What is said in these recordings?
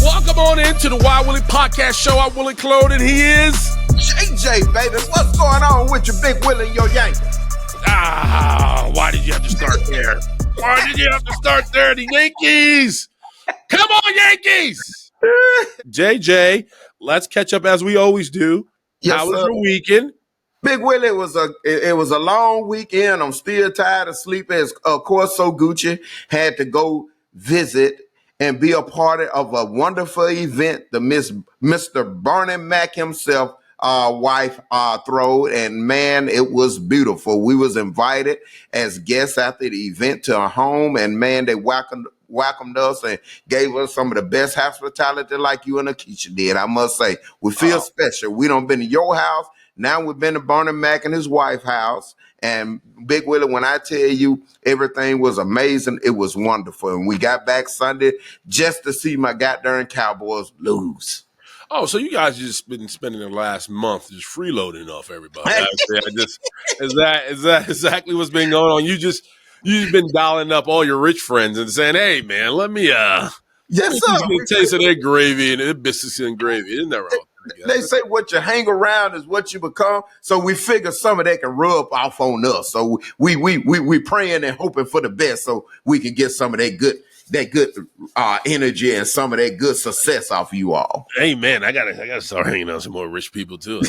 Welcome on into the Wild Willie Podcast Show. I'm Willie Claude, and he is JJ, baby. What's going on with your big Willie and your Yankees? Why did you have to start there? Why did you have to start there? The Yankees! Come on, Yankees! JJ, let's catch up as we always do. Yes, How was sir. your weekend? Big Willie, it was a long weekend. I'm still tired of sleeping. Of course, So Gucci had to go visit and be a part of a wonderful event the Mr. Bernie Mac himself wife throw, and man, it was beautiful. We was invited as guests after the event to our home, and man, they welcomed us and gave us some of the best hospitality like you and Akeisha did. I must say, we feel special. We done been to your house. Now we've been to Bernie Mac and his wife's house. And Big Willie, when I tell you everything was amazing, it was wonderful. And we got back Sunday just to see my goddamn Cowboys lose. Oh, so you guys just been spending the last month just freeloading off everybody. Is that exactly what's been going on? You just been dialing up all your rich friends and saying, "Hey, man, let me yes, sir. Get a taste of their gravy and their biscuits and gravy." Isn't that right? They say what you hang around is what you become. So we figure some of that can rub off on us. So we praying and hoping for the best so we can get some of that good energy and some of that good success off you all. Hey man, I gotta start hanging out with some more rich people too.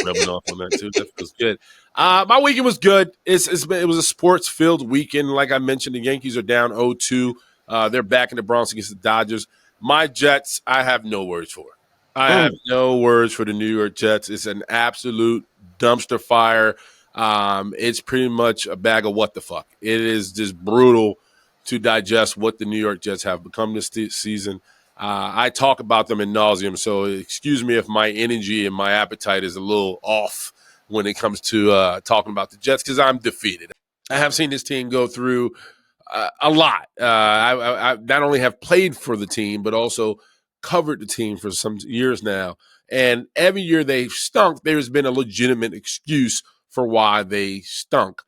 Rubbing off on that too. That feels good. My weekend was good. It was a sports filled weekend. Like I mentioned, the Yankees are down 0-2. They're back in the Bronx against the Dodgers. My Jets, I have no words for. I have no words for the New York Jets. It's an absolute dumpster fire. It's pretty much a bag of what the fuck. It is just brutal to digest what the New York Jets have become this season. I talk about them in nauseum, so excuse me if my energy and my appetite is a little off when it comes to talking about the Jets because I'm defeated. I have seen this team go through a lot. I not only have played for the team, but also covered the team for some years now. And every year they've stunk, there's been a legitimate excuse for why they stunk.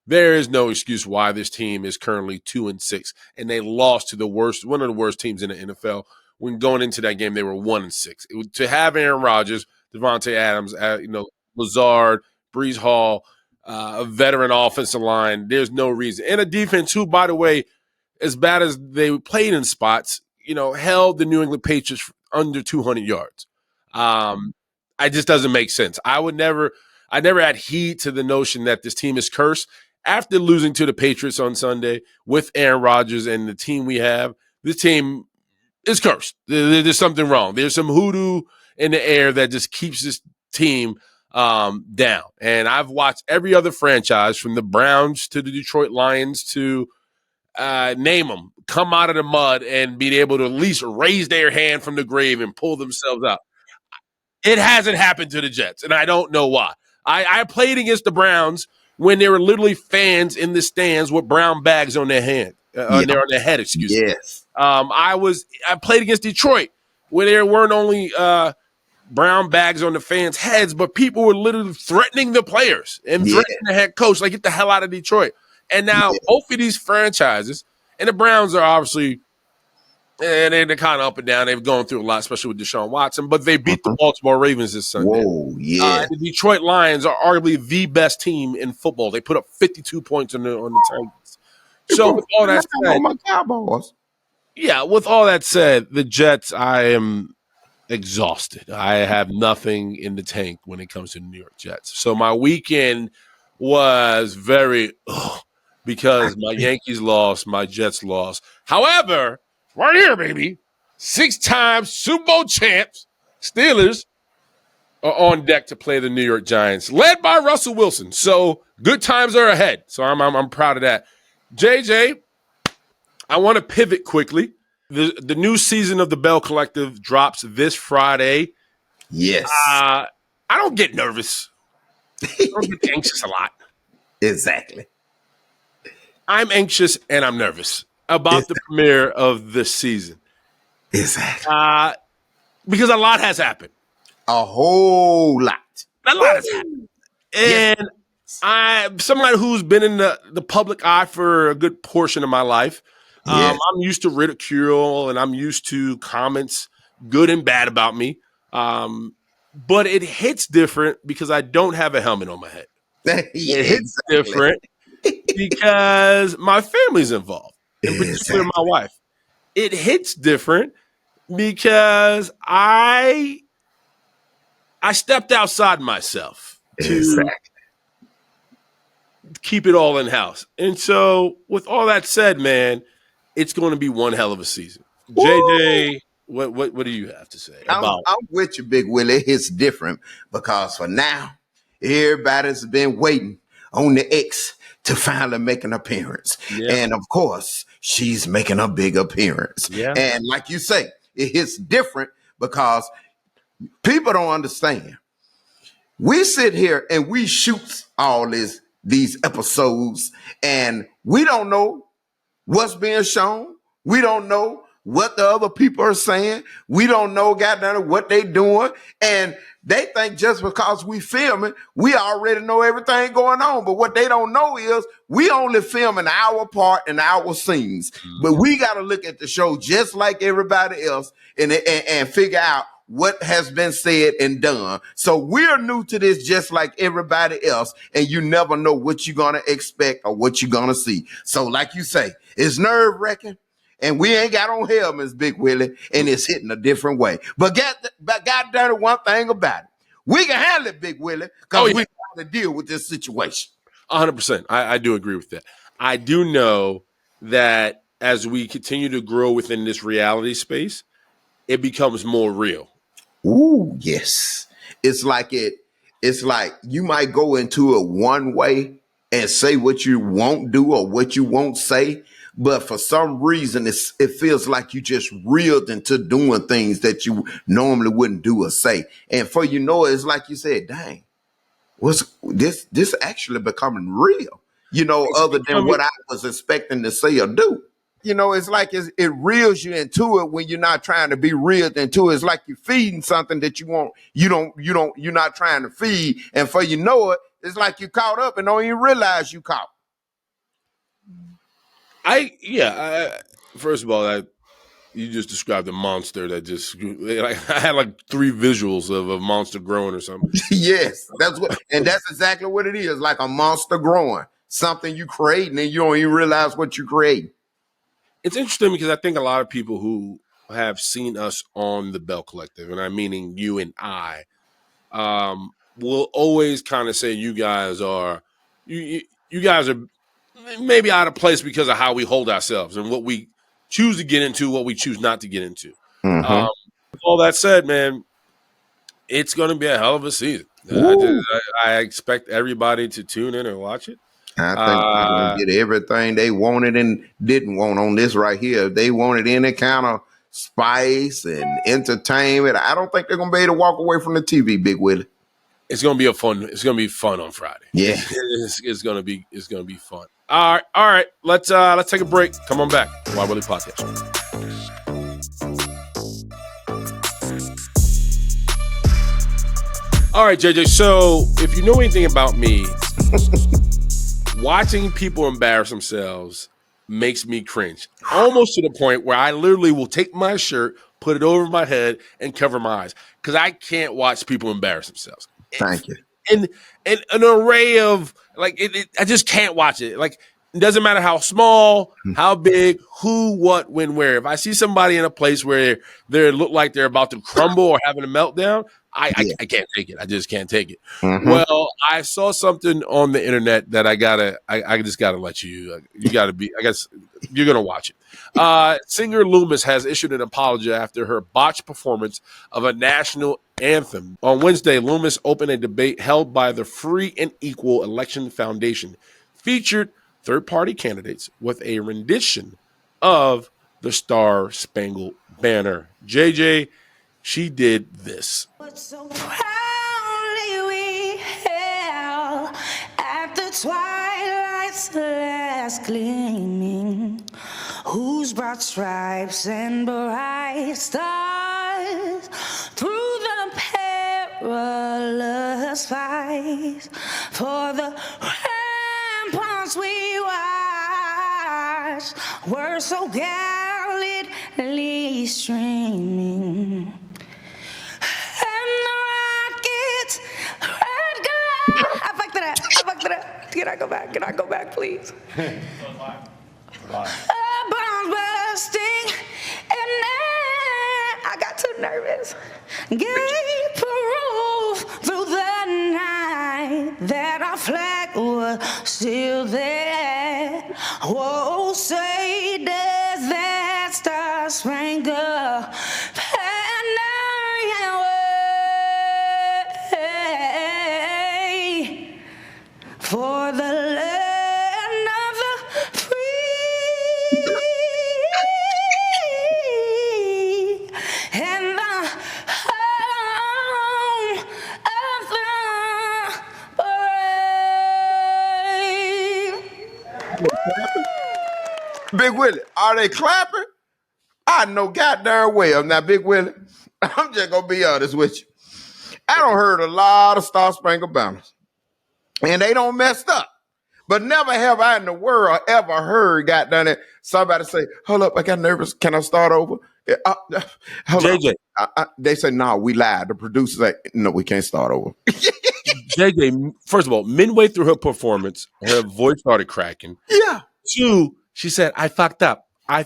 There is no excuse why this team is currently 2-6, and they lost to one of the worst teams in the NFL. When going into that game, they were 1-6. To have Aaron Rodgers, Devontae Adams, Lazard, Breece Hall, a veteran offensive line, there's no reason. And a defense who, by the way, as bad as they played in spots, held the New England Patriots under 200 yards. It just doesn't make sense. I never adhere to the notion that this team is cursed. After losing to the Patriots on Sunday with Aaron Rodgers and the team we have, this team is cursed. There's something wrong. There's some hoodoo in the air that just keeps this team down. And I've watched every other franchise from the Browns to the Detroit Lions to name them, come out of the mud and be able to at least raise their hand from the grave and pull themselves out. It hasn't happened to the Jets, and I don't know why. I played against the Browns when there were literally fans in the stands with brown bags on their hand, on their head, excuse me. Yes. I played against Detroit where there weren't only brown bags on the fans' heads, but people were literally threatening the players and threatening the head coach, like, get the hell out of Detroit. And now both of these franchises, and the Browns are obviously, they're kind of up and down. They've gone through a lot, especially with Deshaun Watson, but they beat the Baltimore Ravens this Sunday. Whoa, yeah. The Detroit Lions are arguably the best team in football. They put up 52 points on the Titans. So with all that said, my Cowboys. Yeah, with all that said, the Jets, I am exhausted. I have nothing in the tank when it comes to the New York Jets. So my weekend was very because my Yankees lost, my Jets lost. However, right here, baby, 6-time Super Bowl champs, Steelers, are on deck to play the New York Giants, led by Russell Wilson. So good times are ahead. So I'm proud of that. JJ, I want to pivot quickly. The new season of the Belle Collective drops this Friday. Yes. I don't get nervous. I don't get anxious a lot. Exactly. I'm anxious and I'm nervous about the premiere of this season. Exactly. Because a lot has happened. A whole lot. A lot has happened. And I'm somebody who's been in the public eye for a good portion of my life. Yes. I'm used to ridicule and I'm used to comments, good and bad, about me. But it hits different because I don't have a helmet on my head. Yeah, It hits exactly. different because my family's involved, in particular my Exactly. wife. It hits different because I stepped outside myself to Exactly. keep it all in house. And so, with all that said, man, it's going to be one hell of a season. Woo! JJ, what do you have to say I'm about? I'm with you, Big Willie. It's different because for now, everybody's been waiting on the X to finally make an appearance. Yeah, And of course, she's making a big appearance. yeah. And like you say, it hits different because people don't understand. We sit here and we shoot all these episodes, and we don't know what's being shown. We don't know what the other people are saying. We don't know, goddamn, what they doing. And they think just because we filming, we already know everything going on. But what they don't know is we only filming our part and our scenes. But Mhm. we got to look at the show just like everybody else and figure out what has been said and done. So we're new to this just like everybody else, and you never know what you're going to expect or what you're going to see. So like you say, it's nerve-wracking, and we ain't got on helmets, Big Willie, and it's hitting a different way. But goddamn it, one thing about it, we can handle it, Big Willie, Oh because yeah, we got to deal with this situation. 100%. I do agree with that. I do know that as we continue to grow within this reality space, it becomes more real. Ooh, yes. It's like it's like you might go into it one way and say what you won't do or what you won't say, but for some reason it feels like you just reeled into doing things that you normally wouldn't do or say. And for you know it's like you said, dang, what's this actually becoming real, It's other than becoming what I was expecting to say or do. It's like it reels you into it when you're not trying to be reeled into it. It's like you're feeding something that you're not trying to feed. And for you know it, it's like you caught up and don't even realize you caught. First of all, you just described a monster that just like I had like three visuals of a monster growing or something. Yes, that's exactly what it is. Like a monster growing. Something you creating and you don't even realize what you create. It's interesting because I think a lot of people who have seen us on the Belle Collective, and I'm meaning you and I, will always kind of say you guys are maybe out of place because of how we hold ourselves and what we choose to get into, what we choose not to get into. Mm-hmm. With all that said, man, it's going to be a hell of a season. Woo. I expect everybody to tune in and watch it. I think they're gonna Uh, get everything they wanted and didn't want on this right here. If they wanted any kind of spice and entertainment, I don't think they're gonna be able to walk away from the TV, Big Willie. it's going to be a fun. It's going to be fun on Friday. Yeah. It's going to be. It's going to be fun. All right. Let's take a break. Come on back. Wild Willie Podcast. All right, JJ. So if you know anything about me, watching people embarrass themselves makes me cringe, almost to the point where I literally will take my shirt, put it over my head, and cover my eyes because I can't watch people embarrass themselves. Thank you. And an array of like, I just can't watch it. Like, it doesn't matter how small, how big, who, what, when, where. If I see somebody in a place where they look like they're about to crumble or having a meltdown, I Yeah. can't take it. I just can't take it. Mm-hmm. Well, I saw something on the internet that I just gotta let you. You gotta be. I guess you're gonna watch it. Singer Loomis has issued an apology after her botched performance of a national anthem. On Wednesday, Loomis opened a debate held by the Free and Equal Election Foundation, featured third-party candidates with a rendition of the Star Spangled Banner. JJ, she did this. But so proudly we hail at the twilight's last gleaming, whose broad stripes and bright stars through the perilous fight for the ramparts we watched were so gallantly streaming. And the rockets, red glare. I fucked it up. Can I go back? Please? Bombs bursting, and I got too nervous. Gave proof through the night that our flag was still there. Whoa, say does that star-spangled banner wave for the land of the free and the home of the brave. Big Willie, are they clapping? I know goddamn well. Now, Big Willie, I'm just gonna be honest with you. I don't heard a lot of Star Spangled Banners, and they don't messed up. But never have I in the world ever heard goddamn it somebody say, "Hold up, I got nervous. Can I start over?" Hold JJ. up. They say, "No, we lied." The producers say, "No, we can't start over." JJ, first of all, midway through her performance, her voice started cracking. Yeah. 2, she said, I fucked up. Who are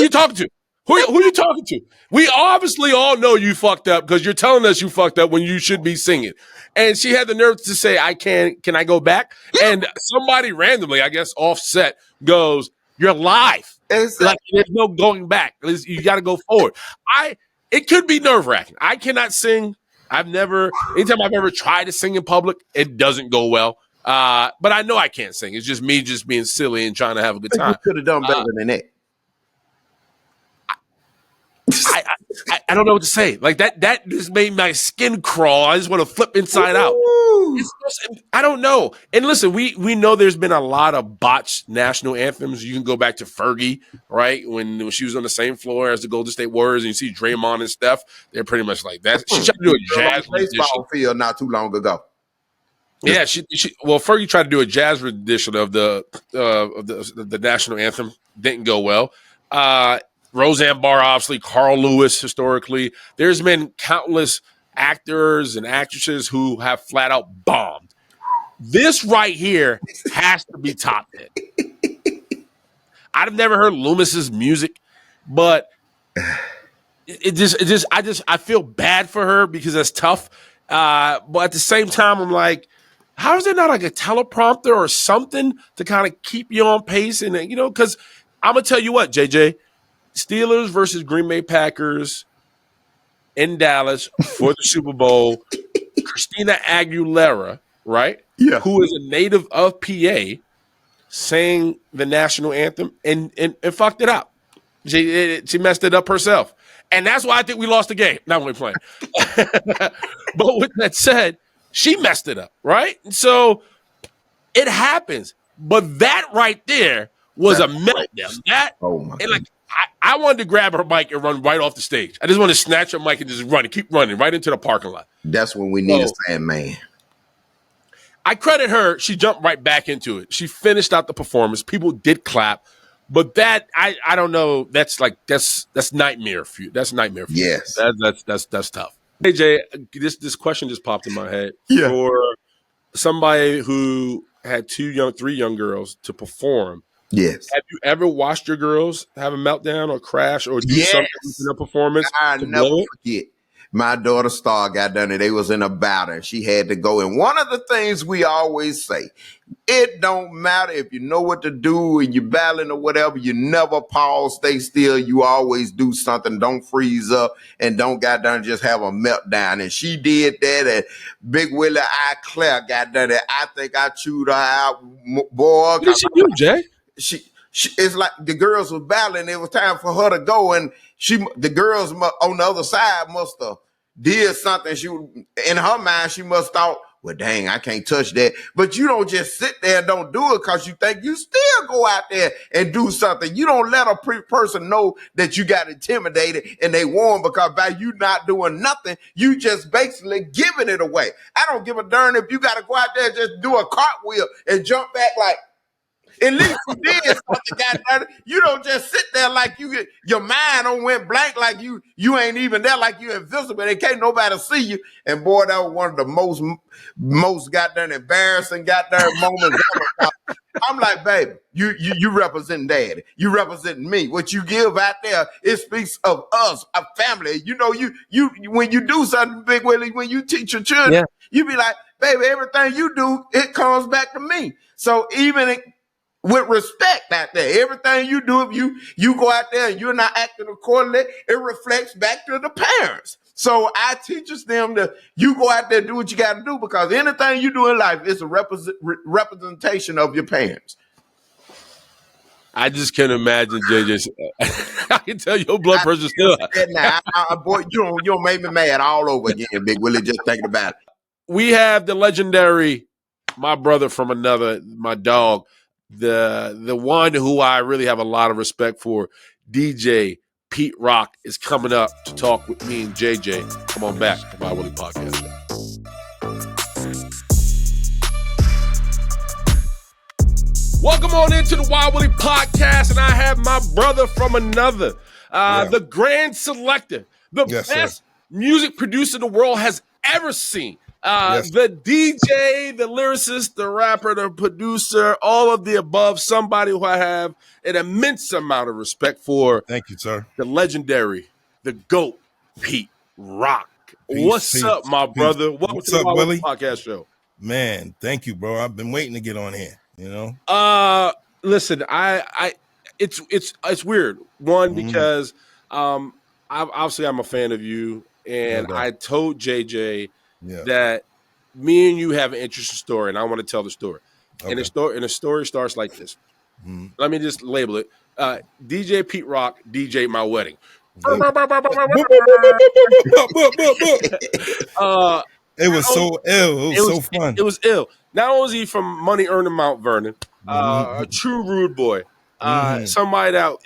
you talking to? Who are you talking to? We obviously all know you fucked up because you're telling us you fucked up when you should be singing. And she had the nerve to say, can I go back? And somebody randomly, I guess offset, goes, you're live. Exactly. Like there's no going back. You got to go forward. It could be nerve-wracking. I cannot sing. Anytime I've ever tried to sing in public, it doesn't go well. But I know I can't sing. It's just me just being silly and trying to have a good time. You could have done better than that. I don't know what to say. Like that just made my skin crawl. I just want to flip inside out. I don't know. And listen, we know there's been a lot of botched national anthems. You can go back to Fergie, right? When she was on the same floor as the Golden State Warriors, and you see Draymond and Steph, they're pretty much like that. She tried to do a jazz baseball field not too long ago. Yeah, Fergie tried to do a jazz rendition of the national anthem. Didn't go well. Roseanne Barr, obviously, Carl Lewis, historically. There's been countless actors and actresses who have flat out bombed. This right here has to be top 10. I've never heard Loomis's music, but I feel bad for her because that's tough. But at the same time, I'm like, how is there not like a teleprompter or something to kind of keep you on pace? And because I'm gonna tell you what, JJ. Steelers versus Green Bay Packers in Dallas for the Super Bowl. Christina Aguilera, right? Yeah. Who is a native of PA, sang the national anthem and fucked it up. She messed it up herself. And that's why I think we lost the game. Not when we're playing. But with that said, she messed it up, right? So it happens. But that right there was a meltdown. I wanted to grab her mic and run right off the stage. I just want to snatch her mic and just keep running right into the parking lot. That's when we need a Sandman. I credit her. She jumped right back into it. She finished out the performance. People did clap, but that I don't know. That's nightmare for you. That's nightmare for you. Yes, that's tough. AJ, this question just popped in my head. Yeah. For somebody who had three young girls to perform. Yes. Have you ever watched your girls have a meltdown or crash or do something in their performance? I never forget. My daughter Star got done and they was in a battle and she had to go. And one of the things we always say, it don't matter if you know what to do and you're battling or whatever, you never pause, stay still. You always do something. Don't freeze up and don't got done just have a meltdown. And she did that. And Big Willie Claire got done it. I think I chewed her out, boy. What did she do, Jay? She it's like the girls were battling. It was time for her to go, and the girls on the other side must have did something. In her mind, she must thought well, dang, I can't touch that. But you don't just sit there and don't do it because you think you still go out there and do something. You don't let a person know that you got intimidated and they won because by you not doing nothing, you just basically giving it away. I don't give a darn if you got to go out there and just do a cartwheel and jump back like, at least you did something, goddamn. You don't just sit there like your mind on went blank, like you ain't even there, like you invisible. They can't nobody see you. And boy, that was one of the most goddamn embarrassing goddamn moments ever. I'm like, baby, you representing daddy. You representing me. What you give out there, it speaks of us, a family. You know, you when you do something, Big Willie, when you teach your children, you be like, baby, everything you do, it comes back to me. So even with respect out there, everything you do, if you go out there and you're not acting accordingly, it reflects back to the parents. So I teaches them that you go out there and do what you got to do because anything you do in life is a representation of your parents. I just can't imagine JJ. I can tell your blood pressure still. Now, boy, you don't make me mad all over again, Big Willie, just thinking about it. We have the legendary, my brother from another, my dog, the one who I really have a lot of respect for, DJ Pete Rock, is coming up to talk with me and JJ. Come on back to my Willie Podcast. Welcome on into the Wild Willie Podcast, and I have my brother from another, the grand selector, the best music producer the world has ever seen. The DJ, the lyricist, the rapper, the producer, all of the above, somebody who I have an immense amount of respect for. Thank you, sir. The legendary, the GOAT, Pete Rock. What's up, my brother? Welcome to the Wild Willie Podcast show. Man, thank you, bro. I've been waiting to get on here, you know? Listen, it's weird. One, because obviously I'm a fan of you, and I told JJ that me and you have an interesting story, and I want to tell the story. Okay. And the story starts like this. Let me just label it. DJ Pete Rock DJ'd my wedding. It was so ill. It was so fun. It was ill. Not only is he from Money Earning Mount Vernon, a true rude boy, somebody that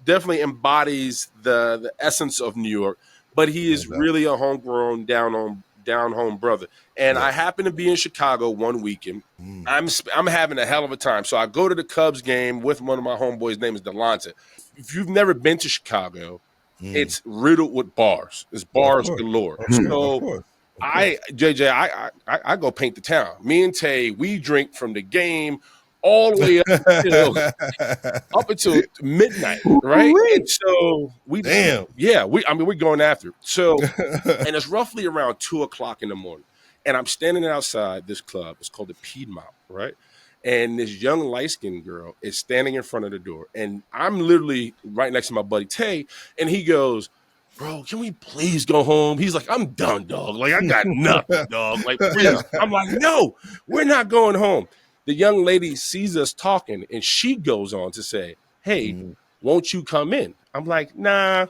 definitely embodies the essence of New York, but he is really a homegrown, down home brother. And I happen to be in Chicago one weekend. I'm having a hell of a time. So I go to the Cubs game with one of my homeboys. His name is Delonte. If you've never been to Chicago, it's riddled with bars. It's bars galore. So I go paint the town. Me and Tay, we drink from the game all the way up until midnight, right? And so we're going after it. So, and it's roughly around 2:00 in the morning, and I'm standing outside this club. It's called the Piedmont, right? And this young light-skinned girl is standing in front of the door, and I'm literally right next to my buddy Tay, and he goes, "Bro, can we please go home?" He's like, "I'm done, dog. Like, I got nothing, dog. Like, please." I'm like, "No, we're not going home." The young lady sees us talking, and she goes on to say, "Hey, won't you come in?" I'm like, "Nah,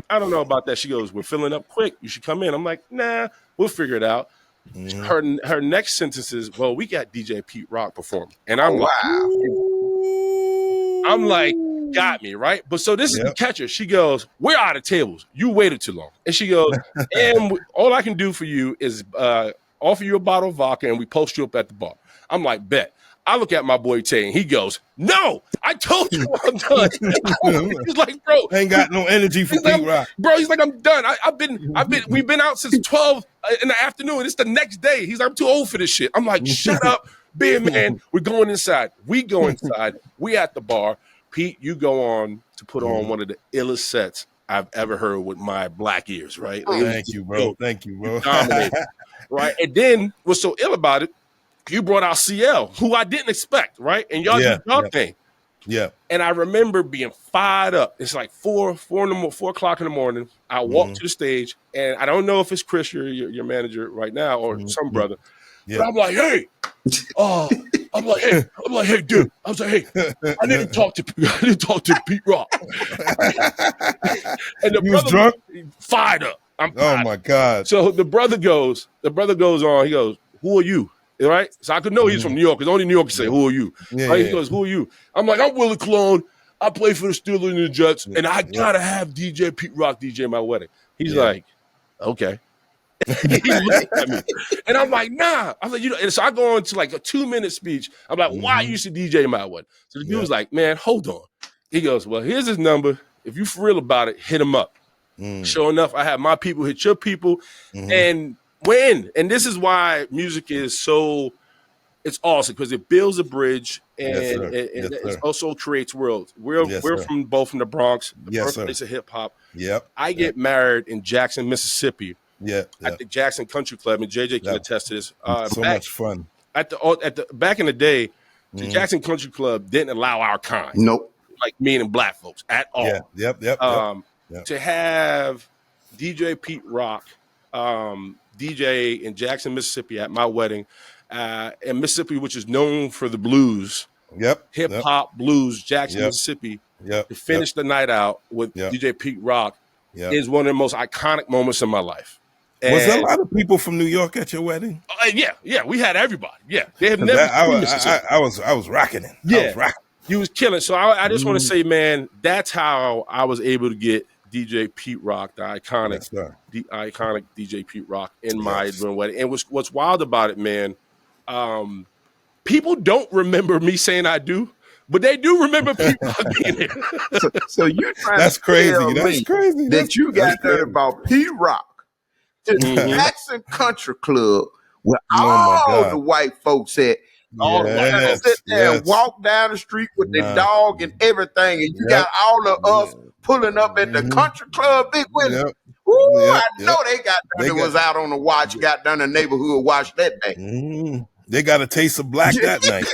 I don't know about that." She goes, "We're filling up quick. You should come in." I'm like, "Nah, we'll figure it out." Her next sentence is, "Well, we got DJ Pete Rock performing." And I'm like, got me, right? But so this is the catcher. She goes, "We're out of tables. You waited too long." And she goes, "And all I can do for you is offer you a bottle of vodka, and we post you up at the bar." I'm like, "Bet." I look at my boy Tay, and he goes, "No, I told you I'm done." He's like, "Bro, ain't got no energy for Pete Rock." Bro, he's like, "I'm done. We've been out since 12 in the afternoon. It's the next day." He's like, "I'm too old for this shit." I'm like, "Shut up, be a man." We're going inside. We go inside. We at the bar. Pete, you go on to put on one of the illest sets I've ever heard with my black ears, right? Thank you, bro. Thank you, bro. Right? And then what's so ill about it, you brought out CL, who I didn't expect, right? And y'all did y'all thing. Yeah. And I remember being fired up. It's like 4 o'clock in the morning. I walk to the stage, and I don't know if it's Chris, your manager right now, or some brother. Yeah. But I'm like, "Hey, I'm like, hey, dude." I was like, "Hey, I need to talk to Pete Rock." And the brother was drunk, fired up. I'm fired my God. So the brother goes on. He goes, "Who are you?" right? So I could know he's from New York because only New Yorkers say, "Who are you?" Yeah, Right? He goes, "Who are you?" I'm like, "I'm Willie Cologne. I play for the Steelers and the Jets, and I gotta have DJ Pete Rock DJ my wedding." He's like, "Okay." He looked at me, and I'm like, "Nah." I was like, And so I go on to like a 2-minute speech. I'm like, "Why you should DJ my wedding?" So the dude was like, "Man, hold on." He goes, "Well, here's his number. If you for real about it, hit him up." Sure enough, I have my people hit your people, and win. And this is why music is so. It's awesome because it builds a bridge and, it also creates worlds. We're from both from the Bronx, the birthplace of hip hop. Yep. I get married in Jackson, Mississippi, at the Jackson Country Club, and JJ can attest to this. Much fun. At the back in the day, the Jackson Country Club didn't allow our kind. Nope. Like meaning black folks at all. Yep. To have DJ Pete Rock, DJ in Jackson, Mississippi at my wedding. In Mississippi, which is known for the blues, hip hop blues, Jackson, Mississippi, to finish the night out with DJ Pete Rock is one of the most iconic moments in my life. And was there a lot of people from New York at your wedding? Yeah, we had everybody. Yeah, they have never. I was rocking it. Yeah, I was rocking. You was killing. So I just want to say, man, that's how I was able to get DJ Pete Rock, the iconic DJ Pete Rock, in my wedding. And what's wild about it, man. People don't remember me saying I do, but they do remember Pete Rock being there. So you're trying That's to crazy. tell That's me crazy. that you got that about Pete Rock to the Jackson Country Club where all the white folks at. All the white folks sit there and walk down the street with their dog and everything, and you got all of us pulling up at the country club, Big Willie. I know they got done. It was out on the watch, got done the neighborhood watch that day. They got a taste of black that night.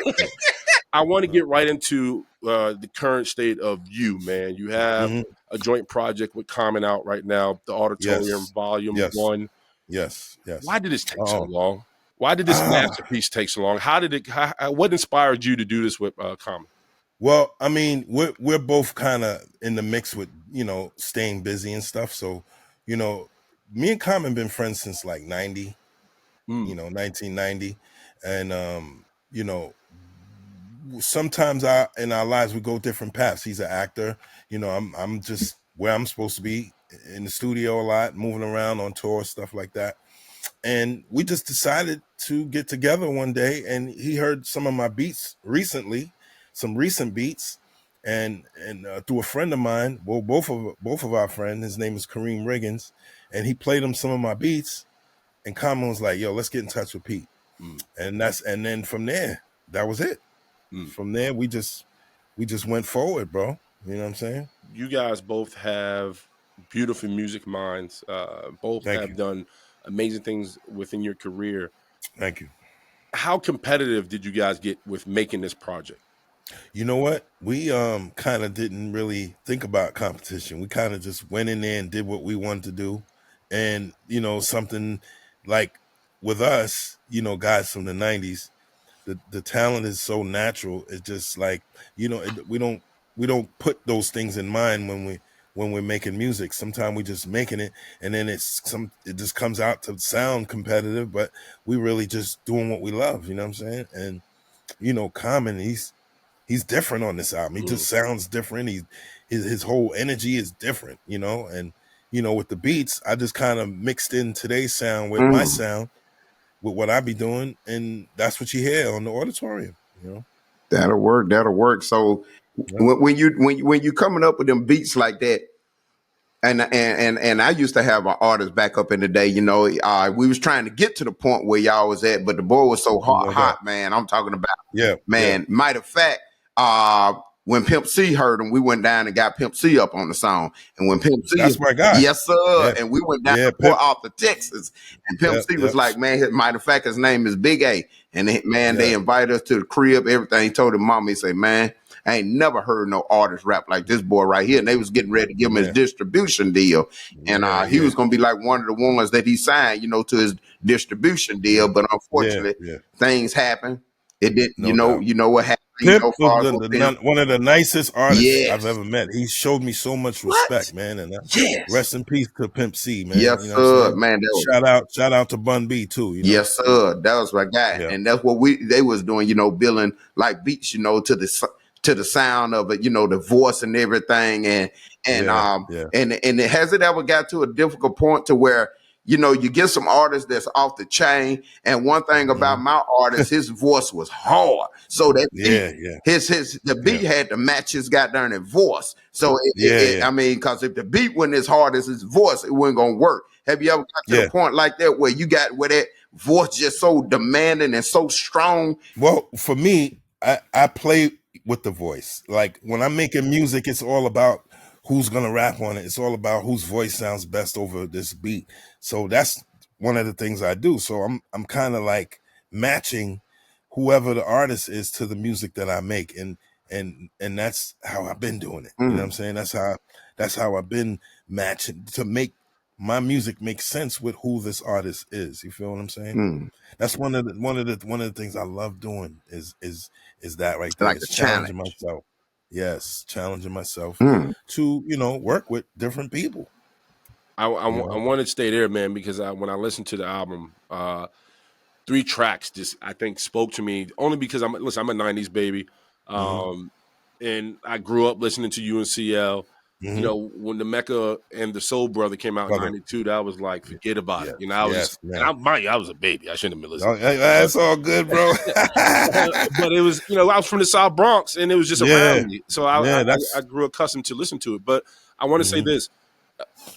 I want to get right into the current state of you, man. You have a joint project with Common out right now, the Auditorium Volume 1. Yes. Why did this take so long? Why did this masterpiece take so long? What inspired you to do this with Common? Well, I mean, we're both kind of in the mix with, staying busy and stuff. So, me and Common been friends since like 90, 1990. And, sometimes in our lives, we go different paths. He's an actor. I'm just where I'm supposed to be, in the studio a lot, moving around on tour, stuff like that. And we just decided to get together one day, and he heard some of my beats recently, some recent beats, and through a friend of mine, well, both of our friends, his name is Kareem Riggins, and he played him some of my beats, and Common was like, "Yo, let's get in touch with Pete," and then from there, that was it. From there, we just went forward, bro. You know what I'm saying? You guys both have beautiful music minds. Both have done amazing things within your career. Thank you. How competitive did you guys get with making this project? You know what? We kind of didn't really think about competition. We kind of just went in there and did what we wanted to do. And, something like with us, guys from the 90s, the talent is so natural. It's just like, we don't put those things in mind when we're making music. Sometimes we just making it, and then it just comes out to sound competitive, but we really just doing what we love. You know what I'm saying? And Common, he's different on this album. He just sounds different. His whole energy is different. And with the beats, I just kind of mixed in today's sound with my sound, with what I be doing, and that's what you hear on the Auditorium. That'll work. So when you coming up with them beats like that, and I used to have an artist back up in the day, we was trying to get to the point where y'all was at, but the boy was so hot, man. I'm talking about, man. Matter of fact, when Pimp C heard him, we went down and got Pimp C up on the song. And when Pimp C, that's my guy, yes sir, and we went down to Port Arthur, Texas, and Pimp C was like, man, matter of fact, his name is Big A, and they invited us to the crib, everything. He told his mama, he said, man, I ain't never heard no artist rap like this boy right here. And they was getting ready to give him his distribution deal. And he was going to be like one of the ones that he signed, to his distribution deal. But unfortunately, things happen. It did. No doubt. You know what happened. Pimp was Far as Pimp. one of the nicest artists I've Yes. ever met. He showed me so much What? respect, man. And Yes. rest in peace to Pimp C, man. Yes, You know what I'm sir, saying? man. Shout out to Bun B too. You know? Yes, sir. That was my guy, Yeah, and that's what they was doing. Billing like beats, to the sound of it, the voice and everything, and yeah, um yeah. and has it ever got to a difficult point to where you get some artists that's off the chain, and one thing about Mhm. my artist, his voice was hard, so that beat. Yeah, yeah, The beat yeah, had to match his goddamn voice. So yeah, yeah, I mean, because if the beat wasn't as hard as his voice, it wasn't gonna work. Have you ever got to yeah. the point like that where that voice just so demanding and so strong? Well, for me, I play with the voice. Like when I'm making music, it's all about who's gonna rap on it. It's all about whose voice sounds best over this beat. So that's one of the things I do. So I'm kind of like matching whoever the artist is to the music that I make, and that's how I've been doing it. You know what I'm saying? That's how I've been matching to make my music make sense with who this artist is. You feel what I'm saying? That's one of the things I love doing is that right there. Like It's a challenge. challenging myself. Yes, challenging myself Mm. to work with different people. I wanted to stay there, man, because when I listened to the album, 3 tracks just I think spoke to me only because I'm a '90s baby, and I grew up listening to UNCL. When the Mecca and the Soul Brother came out in Brother. '92, that was like forget about it. Yes, and I was a baby. I shouldn't have been listening. That's all good, bro. But it was, I was from the South Bronx, and it was just around me, so I grew accustomed to listen to it. But I want to say this: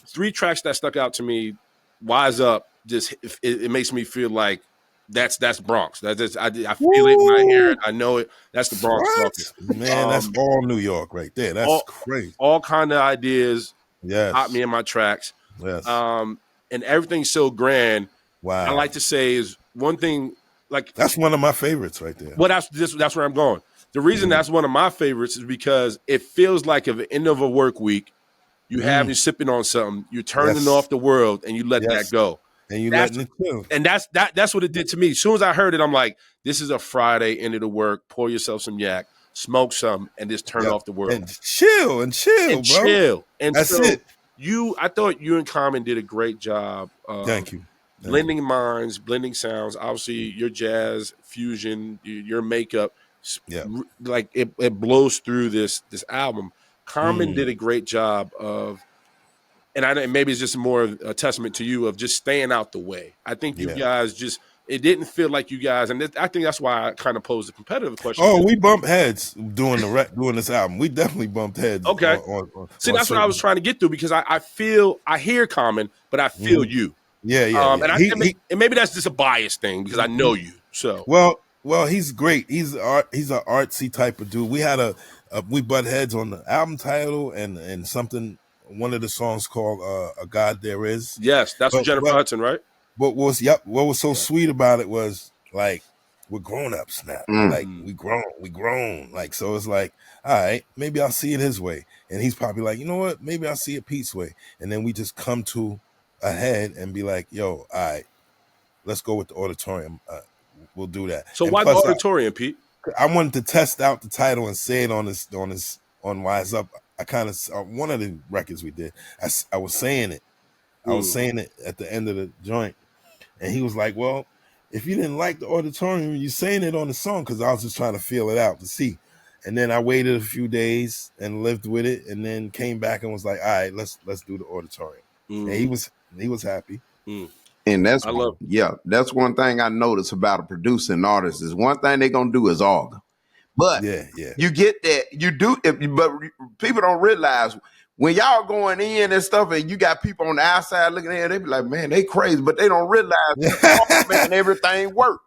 3 tracks that stuck out to me. Wise Up, just it makes me feel like that's Bronx. I feel it when I hear it. I know it. That's the Bronx talking. Man, that's all New York right there. That's crazy. All kind of ideas. Yes. Caught me in my tracks. Yes. And everything's so grand. Wow. I like to say is one thing. Like that's one of my favorites right there. Well, that's where I'm going. The reason that's one of my favorites is because it feels like at the end of a work week, you're sipping on something, you're turning off the world, and you let that go. And you letting it chill. And that's what it did to me. As soon as I heard it, I'm like, this is a Friday, end of the work, pour yourself some yak, smoke some, and just turn off the world. And chill, bro. Chill. And that's it. I thought you and Common did a great job. Thank you. Blending minds, blending sounds. Obviously, your jazz, fusion, your makeup, like it blows through this album. Common did a great job of, and maybe it's just more a testament to you of just staying out the way. I think you guys it didn't feel like you guys, and I think that's why I kind of posed a competitive question. Oh, we bumped heads doing this album. We definitely bumped heads. Okay. See, that's what I was trying to get through because I hear Common, but I feel you. Yeah. And maybe that's just a bias thing because I know you. So well, he's great. He's an artsy type of dude. We had we butt heads on the album title and something. One of the songs called "A God There Is." Yes, that's with Jennifer Hudson, right? What was so sweet about it was like we're grown ups now. Like we grown. Like so, it's like, all right, maybe I'll see it his way, and he's probably like, you know what, maybe I'll see it Pete's way, and then we just come to a head and be like, yo, all right, let's go with the Auditorium. We'll do that. So why the Auditorium, Pete? I wanted to test out the title and say it on Wise Up. I kind of one of the records we did. I was saying it. I was saying it at the end of the joint, and he was like, "Well, if you didn't like the Auditorium, you're saying it on the song," because I was just trying to feel it out to see. And then I waited a few days and lived with it, and then came back and was like, "All right, let's do the Auditorium." And he was happy. And that's one thing I noticed about a producing artist is one thing they're gonna do is argue. But you get that, you do, but people don't realize when y'all going in and stuff, and you got people on the outside looking at it, they be like, man, they crazy, but they don't realize making everything work.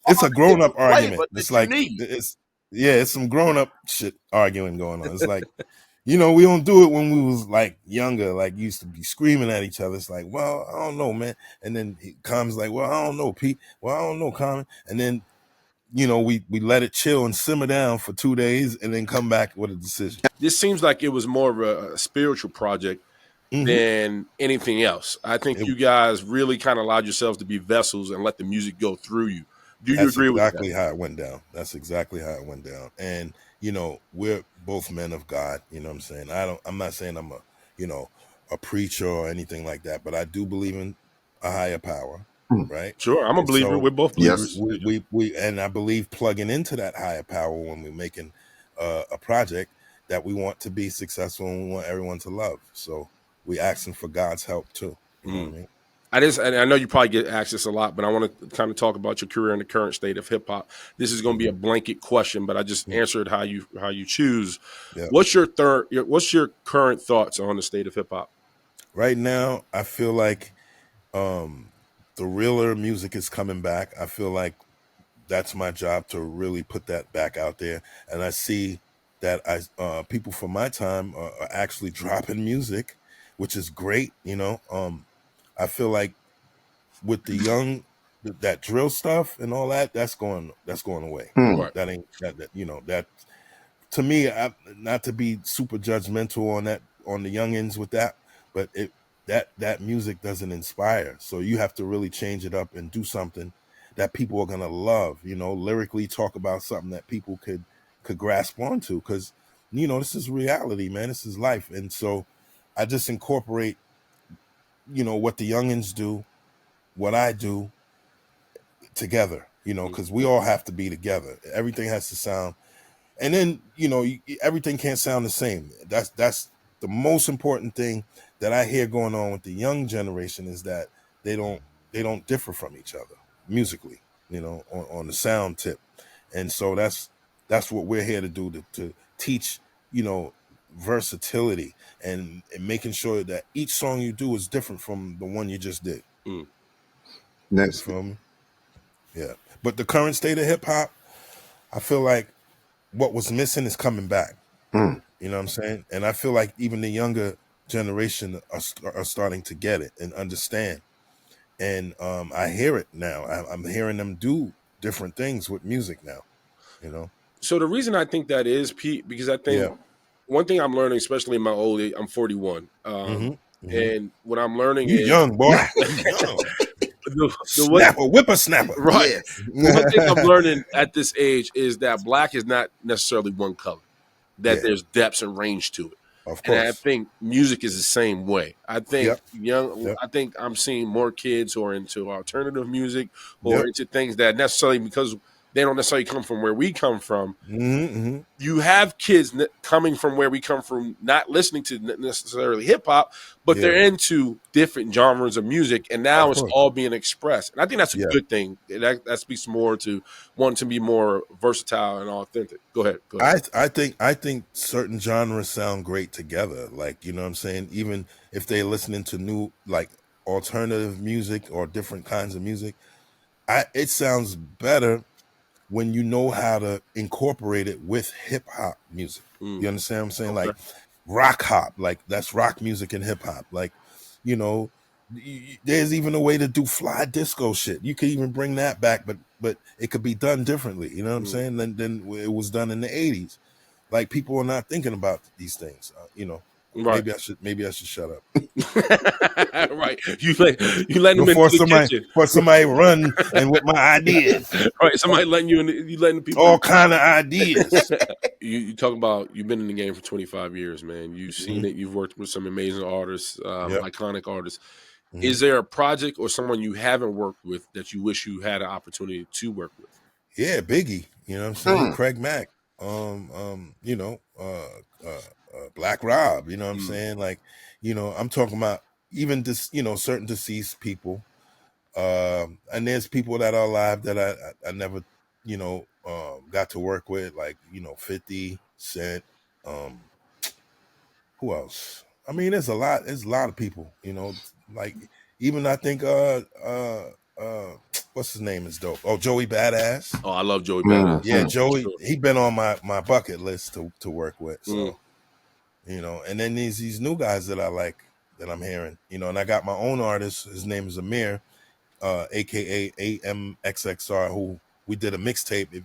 It's a grown up argument. It's like it's some grown up shit arguing going on. It's like, we don't do it when we was like younger, like used to be screaming at each other. It's like, well, I don't know, man. And then Common's like, well, I don't know, Pete. Well, I don't know, Common. And then we let it chill and simmer down for 2 days and then come back with a decision. This seems like it was more of a spiritual project than anything else. I think you guys really kind of allowed yourselves to be vessels and let the music go through you. Do you That's agree with exactly that? how it went down. That's exactly how it went down. And we're both men of God. You know what I'm saying? I'm not saying I'm a preacher or anything like that, but I do believe in a higher power, right? Sure, I'm a And believer. so We're both we believers. Yes. we and I believe plugging into that higher power when we're making a project that we want to be successful and we want everyone to love. So we asking for God's help too. You know what I mean? And I know you probably get asked this a lot, but I want to kind of talk about your career and the current state of hip hop. This is going to be a blanket question, but I just answer it how you choose. Yeah. What's your current thoughts on the state of hip hop? Right now, I feel like the realer music is coming back. I feel like that's my job to really put that back out there. And I see that people from my time are actually dropping music, which is great. I feel like with the young, that drill stuff and all that, that's going away. Right. That ain't that to me, not to be super judgmental on the youngins with that, but that music doesn't inspire. So you have to really change it up and do something that people are gonna love. Lyrically talk about something that people could grasp onto, because this is reality, man. This is life, and so I just incorporate what the youngins do, what I do together. Because we all have to be together. Everything has to sound. And then everything can't sound the same. That's the most important thing that I hear going on with the young generation, is that they don't differ from each other musically, on the sound tip. And so that's what we're here to do, to teach versatility and making sure that each song you do is different from the one you just did. You Next. feel me? Yeah. But the current state of hip hop, I feel like what was missing is coming back. You know what I'm saying? And I feel like even the younger generation are starting to get it and understand. And I hear it now. I'm hearing them do different things with music now. So the reason I think that is, Pete, because I think Yeah. one thing I'm learning, especially in my old age, I'm 41, Mm-hmm. and what I'm learning You is young, boy. You young. the what Snapper, whippersnapper. right. Yes. The one thing I'm learning at this age is that black is not necessarily one color, that Yeah, there's depths and range to it. of And I course. think music is the same way. I think Yep. Yep. I think I'm seeing more kids who are into alternative music or Yep. into things that necessarily, because they don't necessarily come from where we come from. Mm-hmm. You have kids coming from where we come from, not listening to necessarily hip hop, but Yeah. they're into different genres of music, and now Of it's course. all being expressed. And I think that's a Yeah. good thing. That speaks more to wanting to be more versatile and authentic. Go ahead. I think certain genres sound great together. Like, you know what I'm saying? Even if they're listening to new, like, alternative music or different kinds of music, it sounds better when you know how to incorporate it with hip hop music. Mm, You understand what I'm saying? okay. Like rock hop, like that's rock music and hip hop. Like, you know, there's even a way to do fly disco shit. You could even bring that back, but it could be done differently. You know what I'm Mm, saying? Than it was done in the '80s. Like, people are not thinking about these things. right. Maybe I should shut up Right. You letting them into before the kitchen. somebody run and with my ideas, Right. Somebody letting you letting the people. all kind of ideas. You talk about, you've been in the game for 25 years, man. You've seen Mhm. it. You've worked with some amazing artists, Yep. iconic artists. Mhm. Is there a project or someone you haven't worked with that you wish you had an opportunity to work with? Yeah, Biggie. You know what I'm saying? Craig Mack. Black Rob. You know what I'm Mm, saying? Like, I'm talking about even this, certain deceased people. And there's people that are alive that I never, got to work with, like, 50 Cent. Um, who else? I mean, there's a lot of people, like, even I think what's his name is dope. Oh, Joey Badass. Oh, I love Joey Badass. Yeah, For Joey, sure. he been on my bucket list to work with. Mm, So, and then these new guys that I like, that I'm hearing, and I got my own artist. His name is Amir, aka AMXXR, who we did a mixtape. If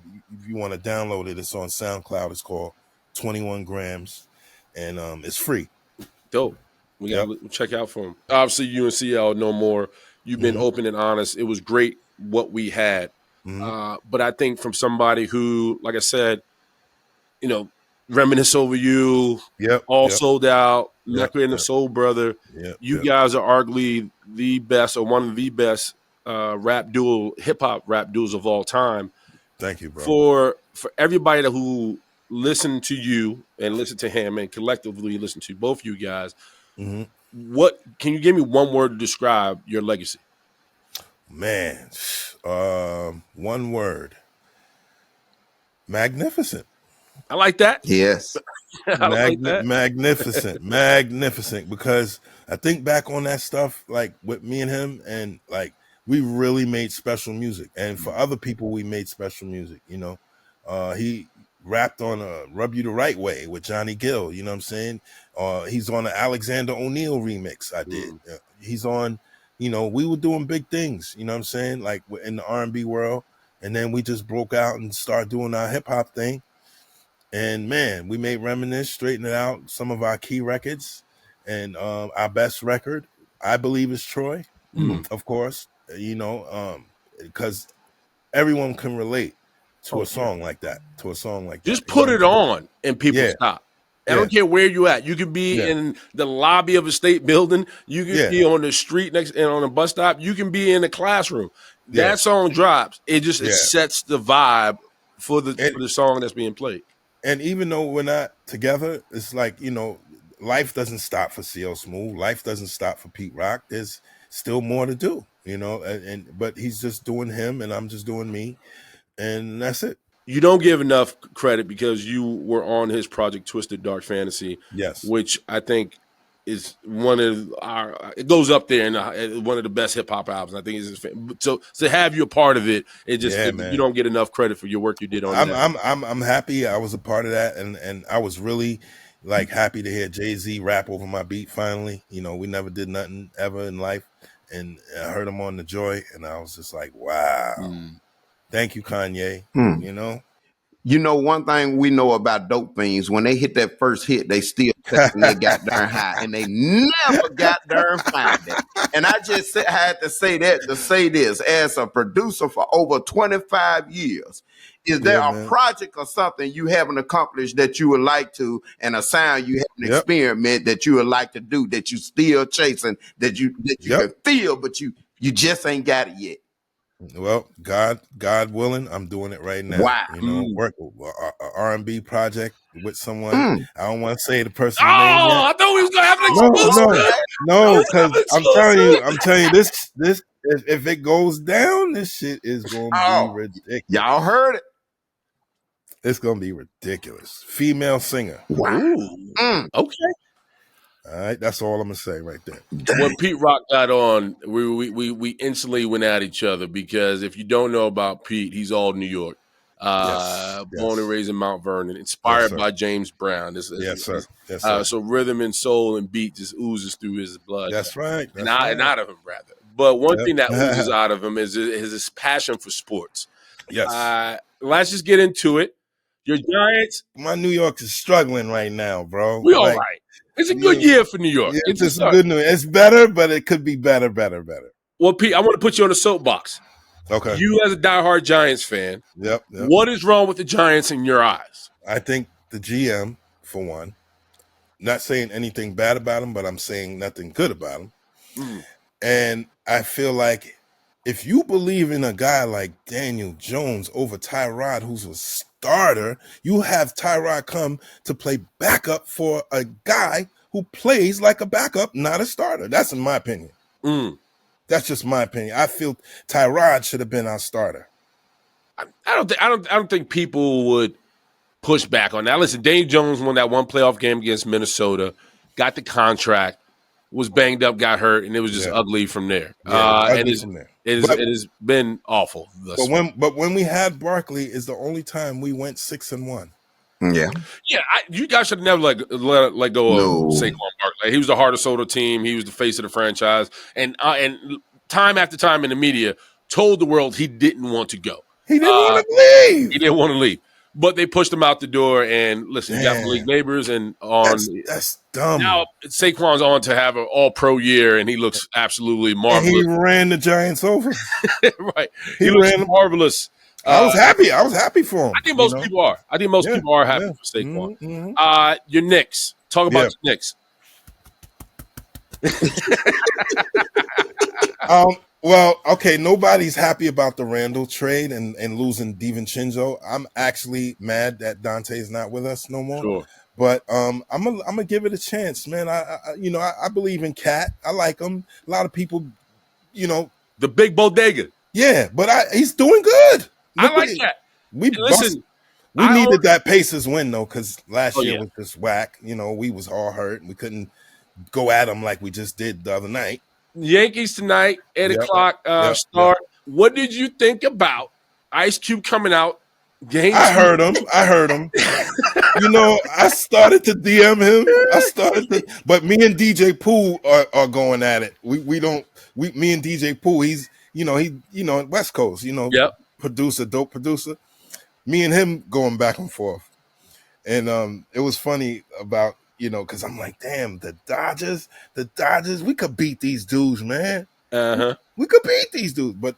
you want to download it, it's on SoundCloud. It's called 21 Grams, and it's free. dope. We got Yep. to check out for him. Obviously, you and CL know more. You've been Hmm. open and honest. It was great what we had. But I think from somebody who, like I said, Reminisce Over You, All Sold Out, Not Creating a Soul Brother, you guys are arguably the best or one of the best hip hop rap duos of all time. Thank you, bro. For everybody who listened to you and listened to him and collectively listened to both you guys, what can you give me one word to describe your legacy? Man, one word. Magnificent. I like that. Yes. Magnificent. Because I think back on that stuff, like with me and him, and like we really made special music. And for other people, we made special music. He rapped on "Rub You the Right Way" with Johnny Gill. You know what I'm saying? He's on the Alexander O'Neal remix. I did. He's on. We were doing big things. You know what I'm saying? Like in the R&B world. And then we just broke out and started doing our hip hop thing. And man, we made Reminisce, Straighten It Out, some of our key records. And our best record, I believe, is Troy, of course, because everyone can relate to a song like that, Just put it on and people stop. I don't care where you at. You could be in the lobby of a state building. You could be on the street next and on a bus stop. You can be in the classroom. That song drops. It just it sets the vibe for the song that's being played. And even though we're not together, it's like, life doesn't stop for CL Smooth. Life doesn't stop for Pete Rock. There's still more to do, but he's just doing him and I'm just doing me. And that's it. You don't give enough credit because you were on his project Twisted Dark Fantasy, which I think is one of it goes up there and one of the best hip hop albums. I think so to have you a part of it, you don't get enough credit for your work you did on that. I'm happy I was a part of that, and I was really like happy to hear Jay-Z rap over my beat finally. We never did nothing ever in life, and I heard him on The Joy, and I was just like, wow. Thank you, Kanye. One thing we know about Dope Fiends, when they hit that first hit, they still taking they got darn high, and they never got darn find it. And I just had to say that to say this as a producer for over 25 years. Is there a project or something you haven't accomplished that you would like to, and a sound you haven't experiment that you would like to do that you still chasing, that you can feel, but you just ain't got it yet? Well, God willing, I'm doing it right now. Wow. Work a R&B project with someone. I don't want to say the person's name. I thought we was gonna have an exclusive. No, because I'm telling you, this if it goes down, this shit is gonna be ridiculous. Y'all heard it. It's gonna be ridiculous. Female singer. Wow. Okay. All right, that's all I'm gonna say right there. When Pete Rock got on, we instantly went at each other because if you don't know about Pete, he's all New York, born and raised in Mount Vernon, inspired by James Brown. Yes, sir. So rhythm and soul and beat just oozes through his blood. That's right. And out of him, rather. But one thing that oozes out of him is his passion for sports. Yes. Let's just get into it. Your Giants. My New York is struggling right now, bro. We all right. It's a good year for New York. Yeah, it's just good news. It's better, but it could be better. Well, Pete, I want to put you on the soapbox. Okay. You as a diehard Giants fan. Yep. What is wrong with the Giants in your eyes? I think the GM, for one, not saying anything bad about him, but I'm saying nothing good about him. And I feel like if you believe in a guy like Daniel Jones over Tyrod, who's a starter, you have Tyrod come to play backup for a guy who plays like a backup, not a starter. That's in my opinion. That's just my opinion. I feel Tyrod should have been our starter. I don't think people would push back on that. Listen, Daniel Jones won that one playoff game against Minnesota, got the contract, was banged up, got hurt, and it was just ugly from there. It has been awful. But when we had Barkley, is the only time we went 6-1. Yeah. You guys should never let go of Saquon Barkley. He was the heart and soul of the team. He was the face of the franchise, and time after time in the media told the world he didn't want to go. He didn't want to leave. He didn't want to leave. But they pushed him out the door, and listen, he got Malik Neighbors, and that's dumb. Now Saquon's on to have an all-pro year, and he looks absolutely marvelous. And he ran the Giants over. Right. He looks marvelous. I was happy. I was happy for him. I think most people are. I think most people are happy for Saquon. Your Knicks. Talk about your Knicks. Well, okay, nobody's happy about the Randall trade and losing DiVincenzo. I'm actually mad that Dante's not with us no more. Sure. But I'm gonna give it a chance, man. I believe in Cat. I like him. A lot of people, the big bodega. Yeah, but he's doing good. I like that. We needed that Pacers win though, because last year was just whack. We was all hurt. We couldn't go at them like we just did the other night. Yankees tonight, 8 o'clock start. Yep. What did you think about Ice Cube coming out? I heard him. I started to DM him. But me and DJ Pooh are going at it. Me and DJ Pooh, he's West Coast, producer, dope producer. Me and him going back and forth. And it was funny about, because I'm like, damn, the Dodgers, we could beat these dudes, man. We could beat these dudes. But,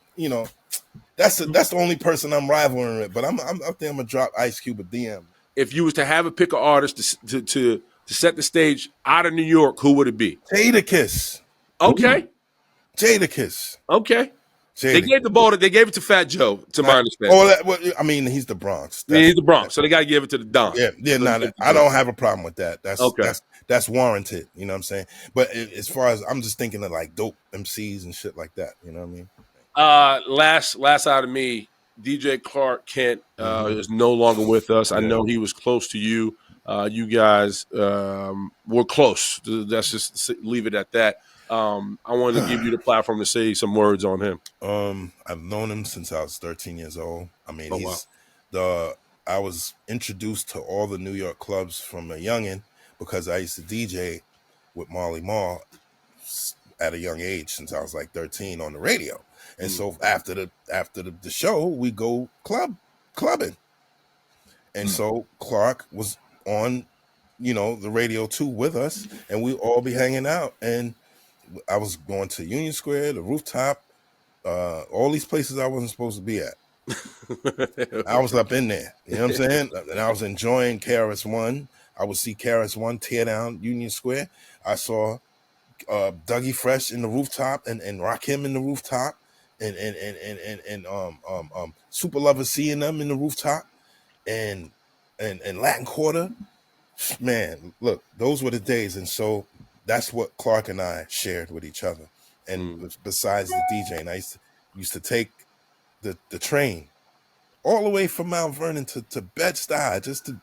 that's the only person I'm rivaling with. But I think I'm going to drop Ice Cube a DM. If you was to have a pick an artist to set the stage out of New York, who would it be? Jadakiss. Okay. Jadakiss. Okay. They gave the ball. They gave it to Fat Joe, to my understanding. He's the Bronx. He's the Bronx, so they got to give it to the Don. I don't have a problem with that. That's warranted. You know what I'm saying? But as far as I'm just thinking of like dope MCs and shit like that. You know what I mean? Last out of me, DJ Clark Kent is no longer with us. I know he was close to you. You guys were close. Let's just leave it at that. I wanted to give you the platform to say some words on him. I've known him since I was 13 years old. I mean, I was introduced to all the New York clubs from a youngin' because I used to DJ with Marley Marl at a young age since I was like 13 on the radio. And so after the show, we go clubbing. And so Clark was on, the radio too with us, and we all be hanging out. And I was going to Union Square, the Rooftop, all these places I wasn't supposed to be at. I was up in there, you know what I'm saying? And I was enjoying KRS-One. I would see KRS-One tear down Union Square. I saw Dougie Fresh in the Rooftop and Rakim in the Rooftop, and Super Lover seeing them in the Rooftop, and Latin Quarter. Man, look, those were the days, and so that's what Clark and I shared with each other. And besides the DJ, and I used to take the train all the way from Mount Vernon to Bed-Stuy just to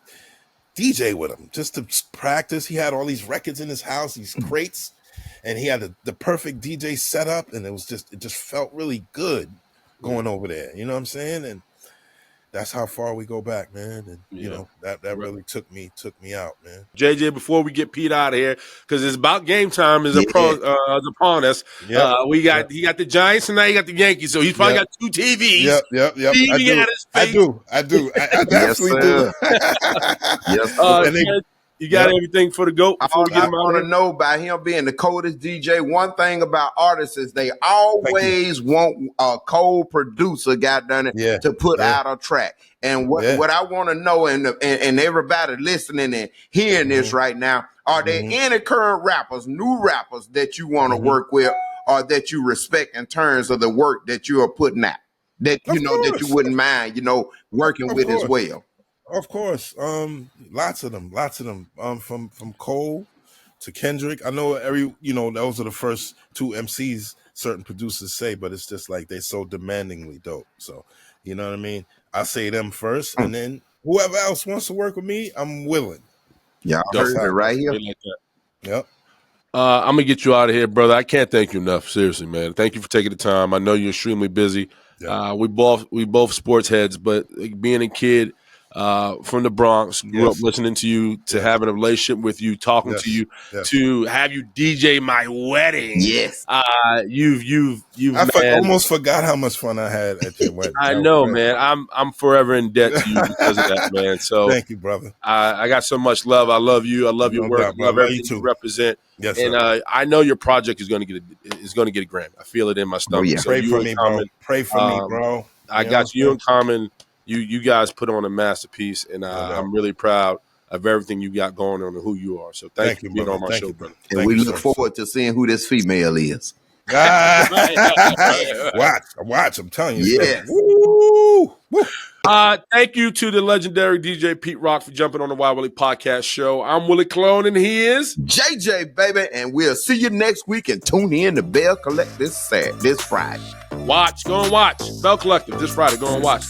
DJ with him, just to practice. He had all these records in his house, these crates, and he had the perfect DJ setup, and it just felt really good going over there. You know what I'm saying? And that's how far we go back, man. And that really took me out, man. JJ, before we get Pete out of here, because it's about game time is upon us. He got the Giants and now he got the Yankees, so he's probably got two TVs. Yep. I do. I absolutely do. Yes. You got everything for the GOAT before we get him out? I want to know about him being the coldest DJ. One thing about artists is they always want a cold producer to put out a track. And what I want to know, and everybody listening and hearing this right now, are there any current rappers, new rappers that you want to work with or that you respect in terms of the work that you are putting out? That that you wouldn't mind, working with as well. Of course, lots of them. From Cole to Kendrick. I know those are the first two MCs certain producers say, but it's just like they're so demandingly dope. So, you know what I mean? I say them first, and then whoever else wants to work with me, I'm willing. Yeah, I heard it right here. Like that. Yep. I'm gonna get you out of here, brother. I can't thank you enough. Seriously, man. Thank you for taking the time. I know you're extremely busy. Yeah. We both sports heads, but being a kid from the Bronx, grew up listening to you, to having a relationship with you, talking to you, to have you DJ my wedding. Yes. You've almost forgot how much fun I had at your wedding. I know, man. I'm forever in debt to you because of that, man. So thank you, brother. I got so much love. I love you. I love your work. I love everything you represent. Yes, and I know your project is going to get a Grammy. I feel it in my stomach. So pray for me, bro. Pray for me, bro. I got you and Common. You guys put on a masterpiece, and I'm really proud of everything you got going on and who you are. So thank you for being on my show, brother. And we look forward to seeing who this female is. Watch. I'm telling you. Yes. Woo. Thank you to the legendary DJ Pete Rock for jumping on the Wild Willie podcast show. I'm Willie Clone, and he is JJ, baby, and we'll see you next week. And tune in to Belle Collective this Friday. Go and watch Belle Collective this Friday. Go and watch.